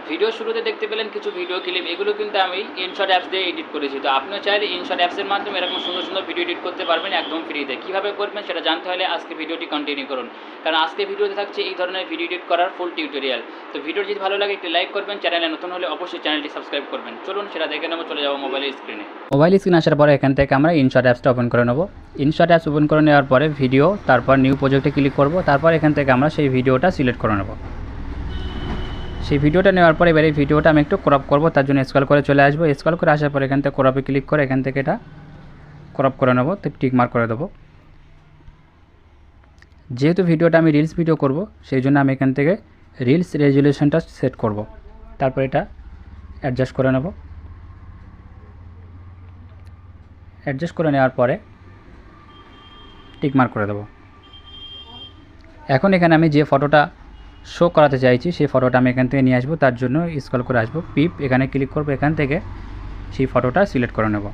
Video শুরুতে দেখতে পেলেন কিছু ভিডিও ক্লিপ, এগুলো কিন্তু আমি ইনশট অ্যাপস দিয়ে এডিট করেছি। তো আপনিও চাইলে ইনশট অ্যাপসের মাধ্যমে এরকম সুন্দর সুন্দর ভিডিও এডিট করতে পারবেন একদম ফ্রিতে। কীভাবে করবেন সেটা জানতে হলে আজকে ভিডিওটি কন্টিনিউ করুন, কারণ আজকে ভিডিওতে থাকছে এই ধরনের ভিডিও এডিট করার ফুল টিউটোরিয়াল। তো ভিডিও যদি ভালো লাগে একটি লাইক করবেন, চ্যানেলে নতুন হলে অবশ্যই চ্যানেলটি সাবস্ক্রাইব করবেন। চলুন সেটা দেখে নেবো, চলে যাবো মোবাইলের স্ক্রিনে। মোবাইল স্ক্রিন আসার পরে এখান থেকে আমরা ইনশট অ্যাপসটা ওপেন করে নেবো। ইনশট অ্যাপস ওপেন করে নেওয়ার পরে ভিডিও, তারপর নিউ প্রজেক্টে ক্লিক করব, তারপর এখান থেকে আমরা সেই ভিডিওটা সিলেক্ট করে নেব। সেই ভিডিওটা নেওয়ার পরে এবার এই ভিডিওটা আমি একটু ক্রপ করব, তার জন্য স্ক্রল করে চলে আসবো। স্ক্রল করে আসার পর এখান থেকে ক্রপে ক্লিক করে এখান থেকে এটা ক্রপ করে নেব, তো টিক মার্ক করে দেবো। যেহেতু ভিডিওটা আমি রিলস ভিডিও করব, সেই জন্য আমি এখান থেকে রিলস রেজুলেশনটা সেট করব। তারপর এটা অ্যাডজাস্ট করে নেব। অ্যাডজাস্ট করে নেওয়ার পরে টিক মার্ক করে দেবো। এখন এখানে আমি যে ফটোটা শো করাতে চাইছি সেই ফটোটা আমি এখান থেকে নিয়ে আসবো, তার জন্য স্ক্রল করে আসবো, পিপ এখানে ক্লিক করব, এখান থেকে সেই ফটোটা সিলেক্ট করে নেব।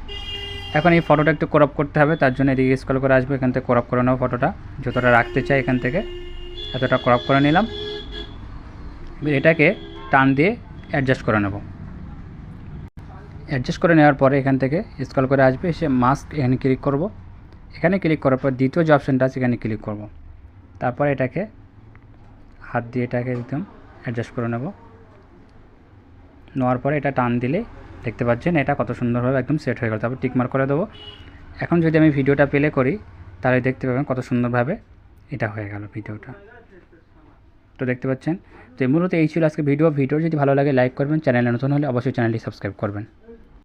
এখন এই ফটোটা একটু ক্রপ করতে হবে, তার জন্য এদিকে স্ক্রল করে আসবো, এখান থেকে ক্রপ করে নেব। ফটোটা যতটা রাখতে চাই এখান থেকে এতটা ক্রপ করে নিলাম। এটাকে টান দিয়ে অ্যাডজাস্ট করে নেব। অ্যাডজাস্ট করে নেওয়ার পরে এখান থেকে স্ক্রল করে আসবে, এসে মাস্ক এখানে ক্লিক করব। এখানে ক্লিক করার পর দ্বিতীয় যে অপশানটা আছে এখানে ক্লিক করব। তারপর এটাকে হাত দিয়ে এটাকে একদম অ্যাডজাস্ট করে নেব। নেওয়ার পরে এটা টান দিলে দেখতে পাচ্ছেন এটা কত সুন্দরভাবে একদম সেট হয়ে গেল। তারপর টিক মার্ক করে দেবো। এখন যদি আমি ভিডিওটা প্লে করি তাহলে দেখতে পাবেন কত সুন্দরভাবে এটা হয়ে গেল ভিডিওটা। তো দেখতে পাচ্ছেন। তো মূলত এই ছিল আজকে ভিডিও যদি ভালো লাগে লাইক করবেন, চ্যানেলে নতুন হলে অবশ্যই চ্যানেলটি সাবস্ক্রাইব করবেন।